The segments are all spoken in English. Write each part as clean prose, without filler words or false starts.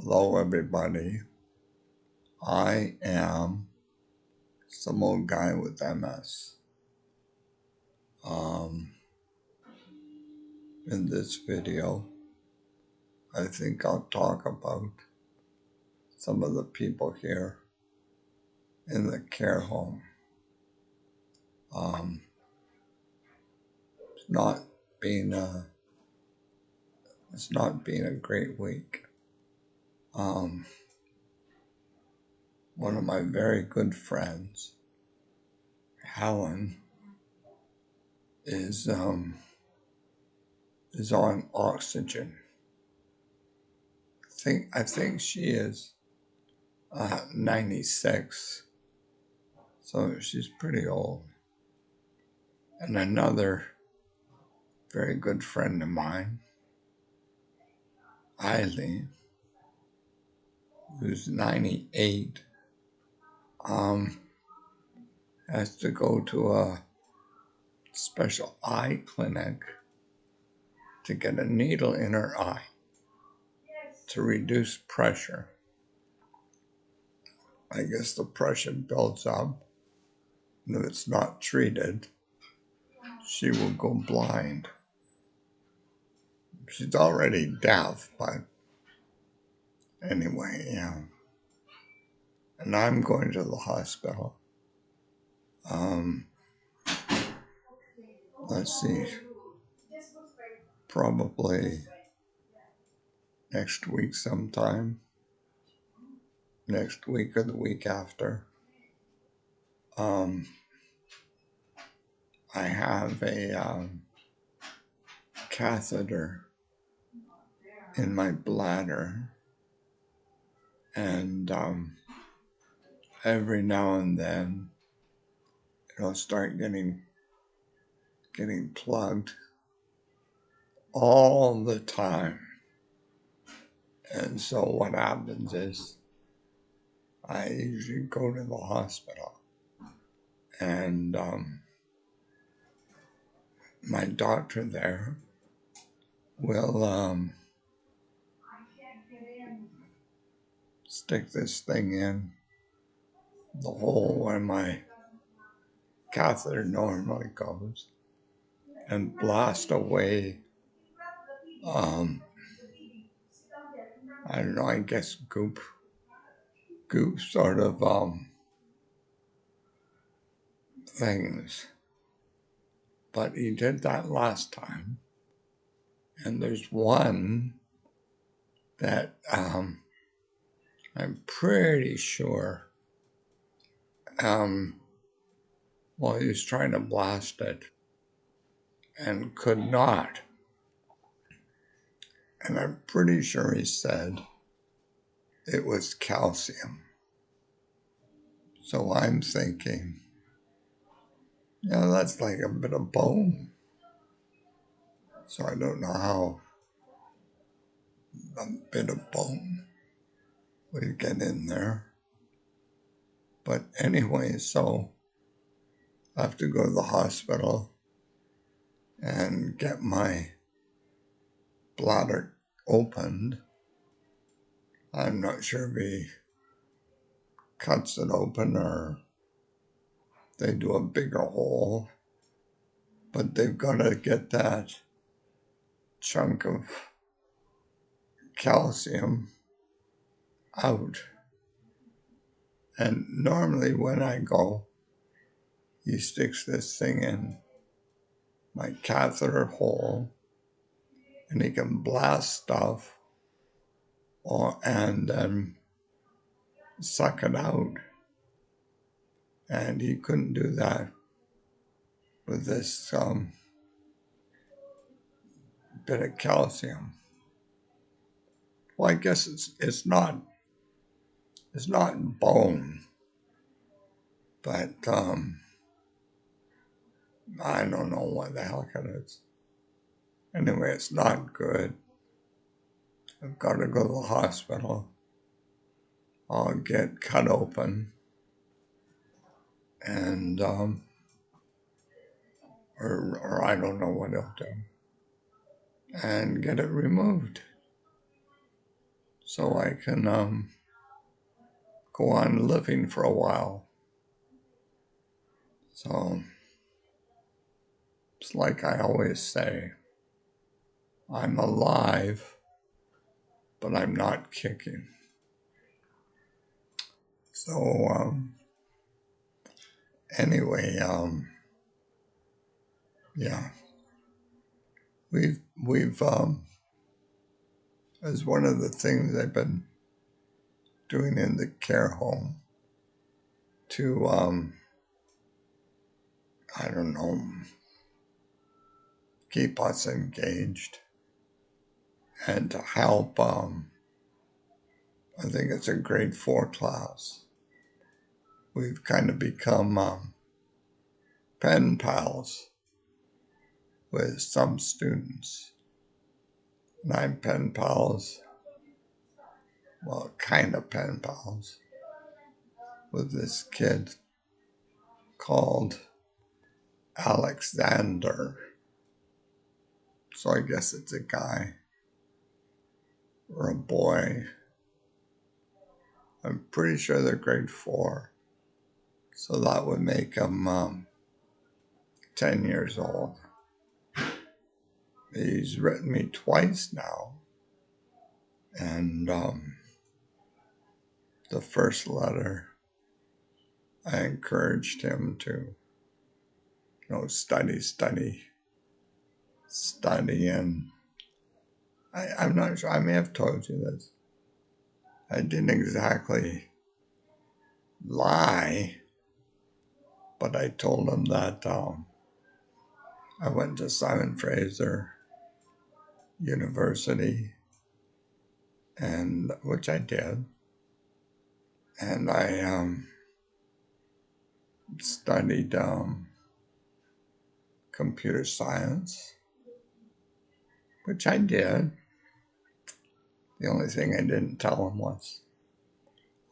Hello, everybody. I am some old guy with MS. In this video, I think I'll talk about some of the people here in the care home. It's not been a great week. One of my very good friends, Helen, is on oxygen. I think she is 96, so she's pretty old. And another very good friend of mine, Eileen, who's 98, has to go to a special eye clinic to get a needle in her eye to reduce pressure. I guess the pressure builds up, and if it's not treated, she will go blind. She's already deaf, but anyway, yeah. And I'm going to the hospital. Let's see, probably next week sometime, next week or the week after. I have a catheter in my bladder, and every now and then it'll start getting plugged all the time. And so what happens is I usually go to the hospital, and my doctor there will stick this thing in the hole where my catheter normally goes and blast away, I don't know, I guess goop sort of things. But he did that last time, and there's one that I'm pretty sure well, he was trying to blast it and could not. And I'm pretty sure he said it was calcium. So I'm thinking, that's like a bit of bone. So I don't know how a bit of bone would get in there. But anyway, so I have to go to the hospital and get my bladder opened. I'm not sure if he cuts it open or they do a bigger hole, but they've got to get that chunk of calcium out. And normally when I go, he sticks this thing in my catheter hole, and he can blast stuff and then suck it out. And he couldn't do that with this bit of calcium. Well, I guess it's not bone, but I don't know what the heck it is. Anyway, it's not good. I've got to go to the hospital. I'll get cut open and or I don't know what he'll do, and get it removed. so I can go on living for a while. So it's like I always say, I'm alive, but I'm not kicking. So anyway, yeah, we've as one of the things I've been doing in the care home to I don't know, keep us engaged and to help. I think it's a grade 4 class. We've kind of become pen pals with some students. And I'm pen pals, well, kind of pen pals, with this kid called Alexander. So I guess it's a guy or a boy. I'm pretty sure they're grade 4. So that would make him 10 years old. He's written me twice now. And the first letter, I encouraged him to, study. And I'm not sure, I may have told you this. I didn't exactly lie, but I told him that I went to Simon Fraser University, and which I did, and I studied computer science, which I did. The only thing I didn't tell him was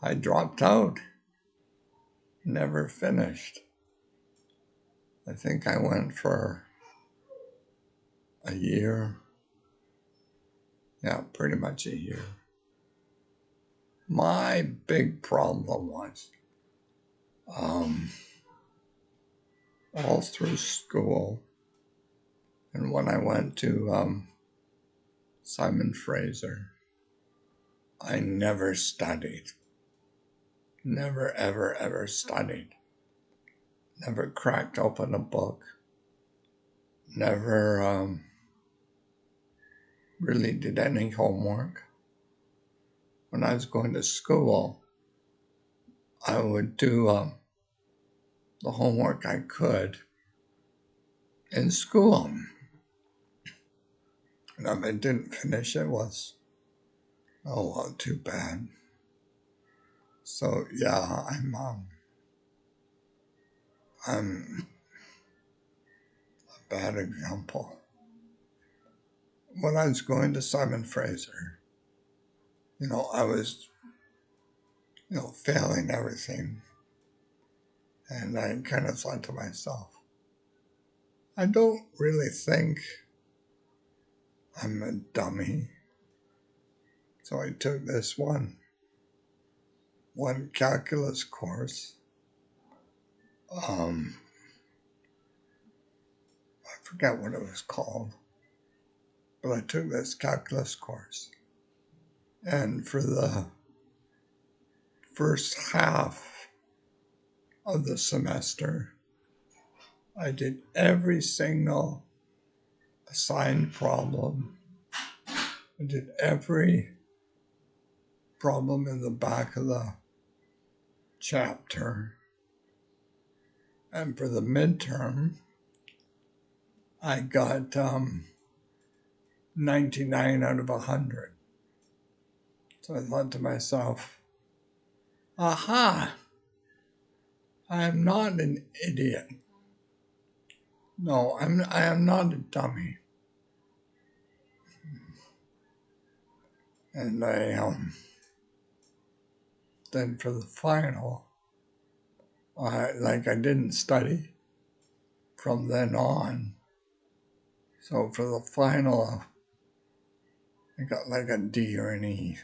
I dropped out, never finished. I think I went for a year. Yeah, pretty much a year. My big problem was all through school, and when I went to Simon Fraser, I never studied. Never, ever, ever studied. Never cracked open a book. Never really did any homework. When I was going to school, I would do the homework I could in school. And if I didn't finish it, was, oh, well, too bad. So, yeah, I'm a bad example. When I was going to Simon Fraser, I was, failing everything. And I kind of thought to myself, I don't really think I'm a dummy. So I took this one calculus course. I forget what it was called, but I took this calculus course. And for the first half of the semester, I did every single assigned problem. I did every problem in the back of the chapter. And for the midterm, I got 99 out of 100. So I thought to myself, aha, I am not an idiot. No, I am not a dummy. And I then for the final, I didn't study from then on. So for the final, I got like a D or an E.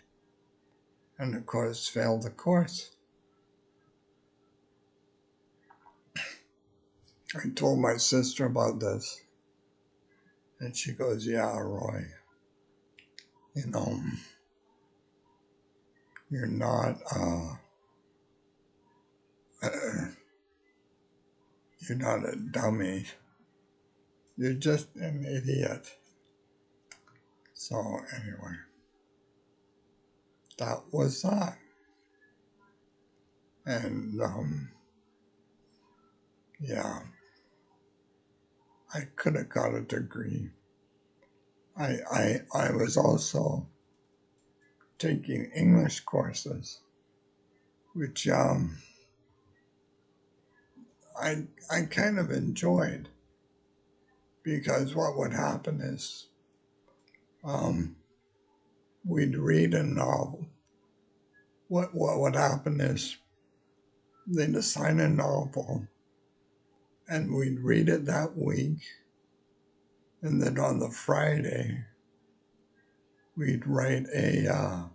and of course failed the course. I told my sister about this, and she goes, "Yeah, Roy, you know, you're not, you're not a dummy. You're just an idiot." So anyway, that was that. And yeah, I could have got a degree. I was also taking English courses, which I kind of enjoyed, because what would happen is um, we'd read a novel. What would happen is they'd assign a novel, and we'd read it that week, and then on the Friday we'd write a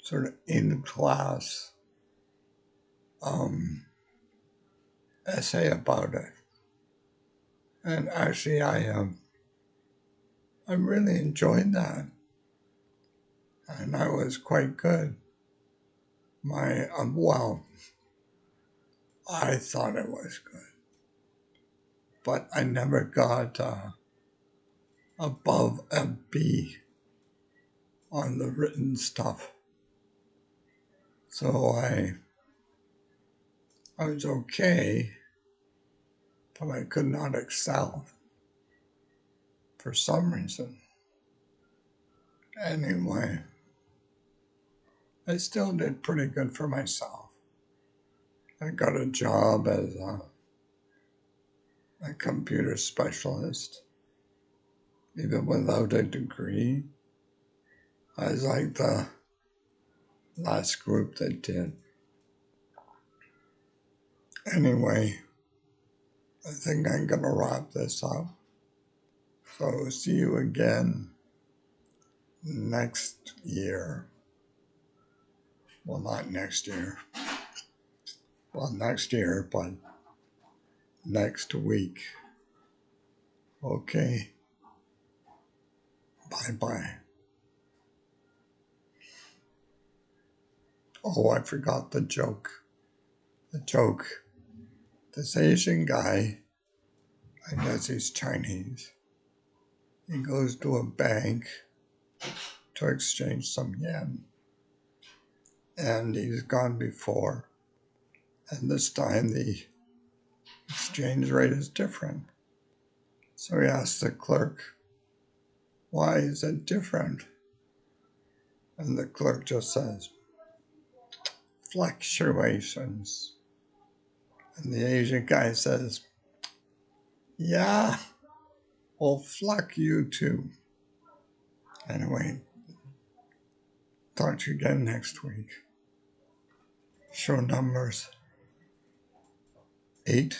sort of in-class essay about it. And actually, I really enjoyed that, and I was quite good. My well, I thought it was good, but I never got above a B on the written stuff. So I was okay, but I could not excel for some reason. Anyway, I still did pretty good for myself. I got a job as a computer specialist, even without a degree. I was like the last group that did. Anyway, I think I'm going to wrap this up. So see you again next year. Well, not next year. Well, next year, but next week. Okay. Bye-bye. Oh, I forgot the joke. The joke. This Asian guy, I guess he's Chinese, he goes to a bank to exchange some yen. And he's gone before. And this time the exchange rate is different. So he asks the clerk, "Why is it different?" And the clerk just says, "Fluctuations." And the Asian guy says, "Yeah, well, fluck you too." Anyway, talk to you again next week. Show numbers 8,